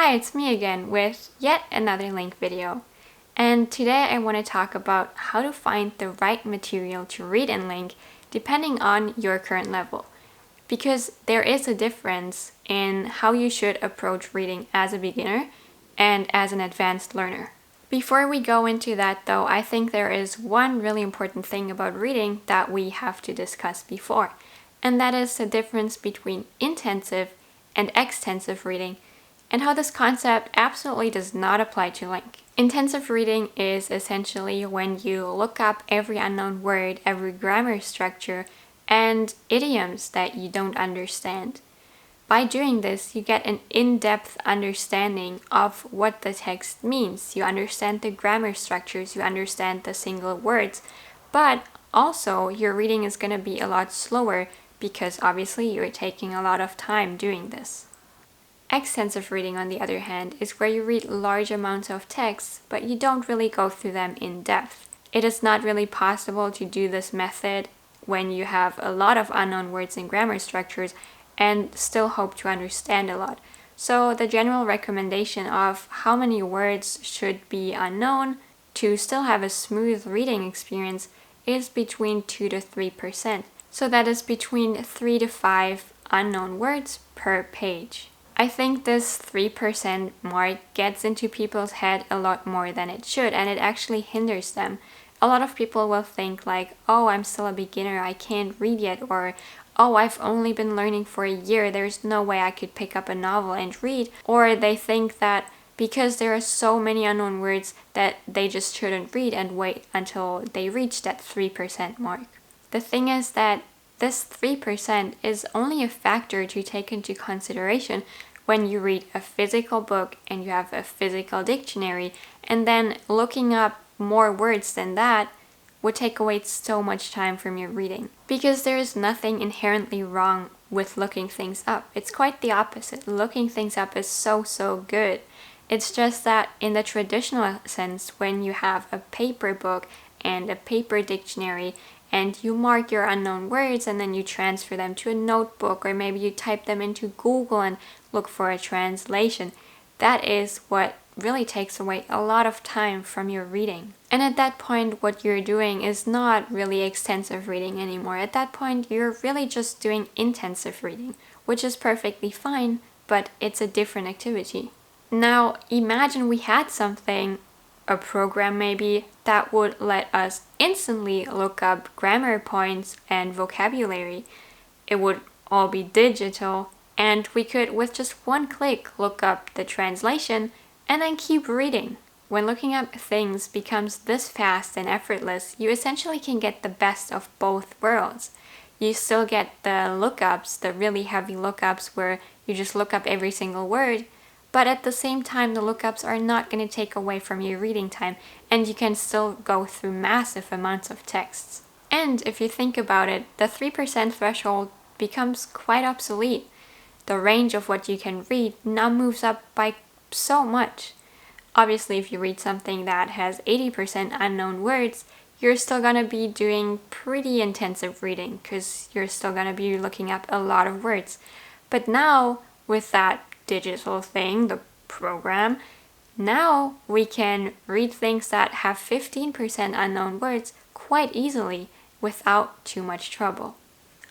Hi, it's me again with yet another LingQ video. And today I want to talk about how to find the right material to read in LingQ depending on your current level. Because there is a difference in how you should approach reading as a beginner and as an advanced learner. Before we go into that though, I think there is one really important thing about reading that we have to discuss before. And that is the difference between intensive and extensive reading, and how this concept absolutely does not apply to LingQ. Intensive reading is essentially when you look up every unknown word, every grammar structure, and idioms that you don't understand. By doing this, you get an in-depth understanding of what the text means. You understand the grammar structures, you understand the single words, but also your reading is going to be a lot slower because obviously you're taking a lot of time doing this. Extensive reading, on the other hand, is where you read large amounts of text, but you don't really go through them in depth. It is not really possible to do this method when you have a lot of unknown words and grammar structures and still hope to understand a lot. So the general recommendation of how many words should be unknown to still have a smooth reading experience is between 2 to 3%. So that is between 3 to 5 unknown words per page. I think this 3% mark gets into people's head a lot more than it should, and it actually hinders them. A lot of people will think like, oh, I'm still a beginner, I can't read yet, or oh, I've only been learning for a year, there's no way I could pick up a novel and read. Or they think that because there are so many unknown words that they just shouldn't read and wait until they reach that 3% mark. The thing is that this 3% is only a factor to take into consideration when you read a physical book and you have a physical dictionary, and then looking up more words than that would take away so much time from your reading. Because there is nothing inherently wrong with looking things up. It's quite the opposite. Looking things up is so good. It's just that in the traditional sense, when you have a paper book and a paper dictionary and you mark your unknown words and then you transfer them to a notebook, or maybe you type them into Google and look for a translation, that is what really takes away a lot of time from your reading. And at that point, what you're doing is not really extensive reading anymore. At that point, you're really just doing intensive reading, which is perfectly fine, but it's a different activity. Now, imagine we had something, a program maybe, that would let us instantly look up grammar points and vocabulary. It would all be digital, and we could, with just one click, look up the translation and then keep reading. When looking up things becomes this fast and effortless, you essentially can get the best of both worlds. You still get the lookups, the really heavy lookups where you just look up every single word, but at the same time, the lookups are not going to take away from your reading time, and you can still go through massive amounts of texts. And if you think about it, the 3% threshold becomes quite obsolete. The range of what you can read now moves up by so much. Obviously, if you read something that has 80% unknown words, you're still going to be doing pretty intensive reading because you're still going to be looking up a lot of words. But now, with that digital thing, the program, now we can read things that have 15% unknown words quite easily without too much trouble.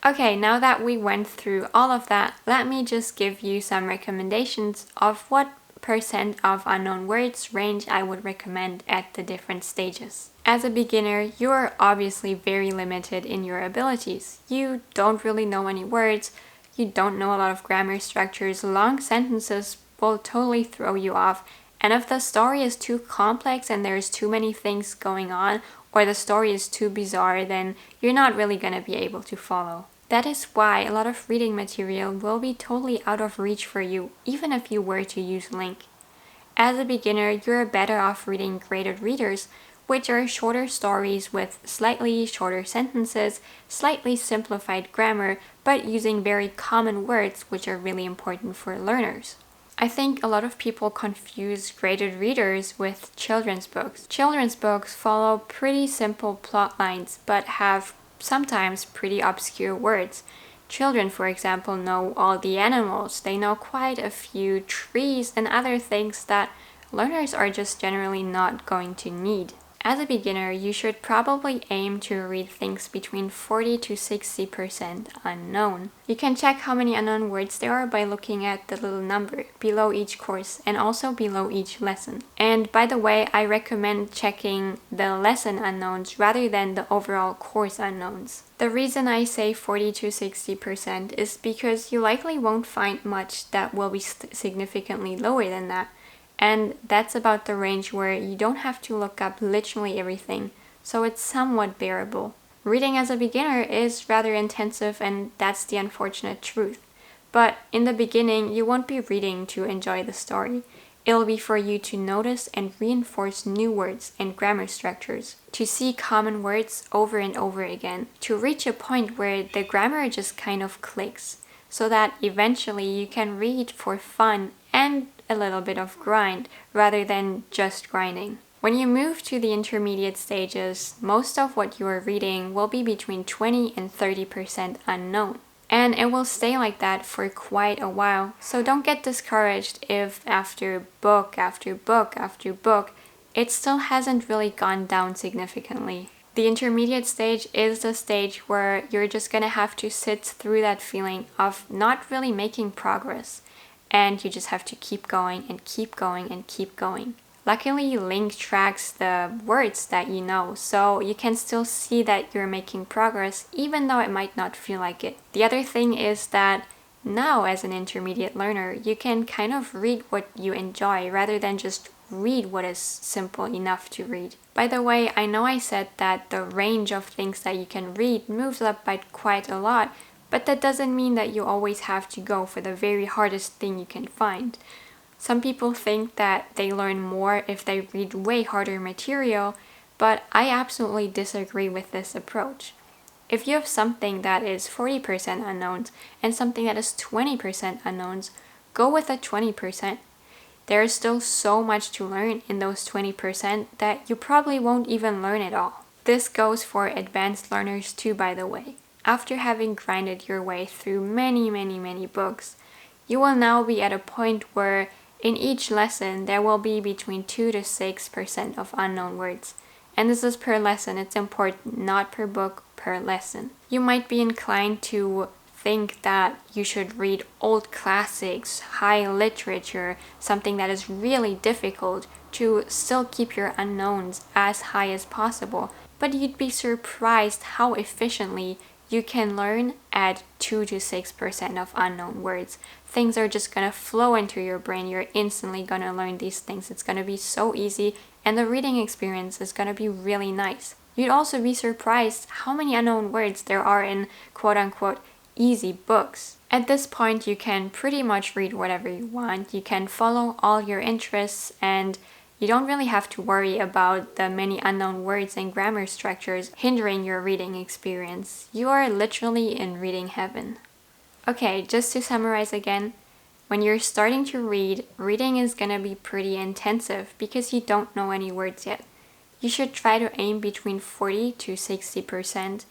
Okay, now that we went through all of that, let me just give you some recommendations of what percent of unknown words range I would recommend at the different stages. As a beginner, you are obviously very limited in your abilities. You don't really know any words, you don't know a lot of grammar structures, long sentences will totally throw you off, and if the story is too complex and there's too many things going on, or the story is too bizarre, then you're not really going to be able to follow. That is why a lot of reading material will be totally out of reach for you, even if you were to use LingQ. As a beginner, you're better off reading graded readers, which are shorter stories with slightly shorter sentences, slightly simplified grammar, but using very common words which are really important for learners. I think a lot of people confuse graded readers with children's books. Children's books follow pretty simple plot lines but have sometimes pretty obscure words. Children, for example, know all the animals. They know quite a few trees and other things that learners are just generally not going to need. As a beginner, you should probably aim to read things between 40 to 60% unknown. You can check how many unknown words there are by looking at the little number below each course and also below each lesson. And by the way, I recommend checking the lesson unknowns rather than the overall course unknowns. The reason I say 40 to 60% is because you likely won't find much that will be significantly lower than that. And that's about the range where you don't have to look up literally everything, so it's somewhat bearable. Reading as a beginner is rather intensive, and that's the unfortunate truth. But in the beginning, you won't be reading to enjoy the story. It'll be for you to notice and reinforce new words and grammar structures, to see common words over and over again, to reach a point where the grammar just kind of clicks, so that eventually you can read for fun and a little bit of grind rather than just grinding. When you move to the intermediate stages, most of what you are reading will be between 20 and 30% unknown. And it will stay like that for quite a while, so don't get discouraged if after book after book after book, it still hasn't really gone down significantly. The intermediate stage is the stage where you're just gonna have to sit through that feeling of not really making progress. And you just have to keep going and keep going and keep going. Luckily, LingQ tracks the words that you know, so you can still see that you're making progress even though it might not feel like it. The other thing is that now as an intermediate learner, you can kind of read what you enjoy rather than just read what is simple enough to read. By the way, I know I said that the range of things that you can read moves up by quite a lot, but that doesn't mean that you always have to go for the very hardest thing you can find. Some people think that they learn more if they read way harder material, but I absolutely disagree with this approach. If you have something that is 40% unknowns and something that is 20% unknowns, go with the 20%. There is still so much to learn in those 20% that you probably won't even learn it all. This goes for advanced learners too, by the way. After having grinded your way through many books, you will now be at a point where in each lesson there will be between 2 to 6% of unknown words. And this is per lesson, it's important, not per book, per lesson. You might be inclined to think that you should read old classics, high literature, something that is really difficult to still keep your unknowns as high as possible. But you'd be surprised how efficiently you can learn at 2 to 6% of unknown words. Things are just gonna flow into your brain. You're instantly gonna learn these things. It's gonna be so easy, and the reading experience is gonna be really nice. You'd also be surprised how many unknown words there are in quote-unquote easy books. At this point, you can pretty much read whatever you want. You can follow all your interests, and you don't really have to worry about the many unknown words and grammar structures hindering your reading experience. You are literally in reading heaven. Okay, just to summarize again, when you're starting to read, reading is gonna be pretty intensive because you don't know any words yet. You should try to aim between 40 to 60%,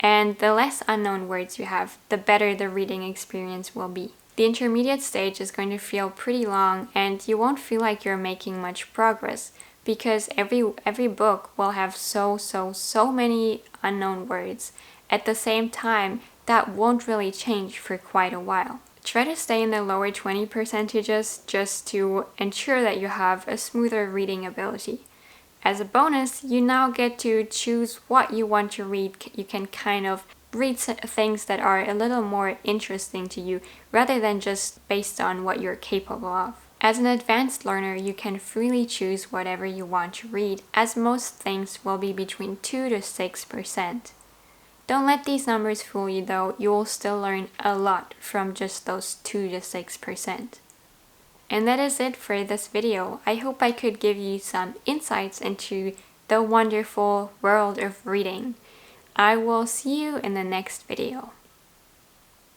and the less unknown words you have, the better the reading experience will be. The intermediate stage is going to feel pretty long, and you won't feel like you're making much progress because every book will have so many unknown words. At the same time, that won't really change for quite a while. Try to stay in the lower 20% just to ensure that you have a smoother reading ability. As a bonus, you now get to choose what you want to read. You can kind of read things that are a little more interesting to you rather than just based on what you're capable of. As an advanced learner, you can freely choose whatever you want to read, as most things will be between 2 to 6%. Don't let these numbers fool you though, you will still learn a lot from just those 2 to 6%. And that is it for this video. I hope I could give you some insights into the wonderful world of reading. I will see you in the next video.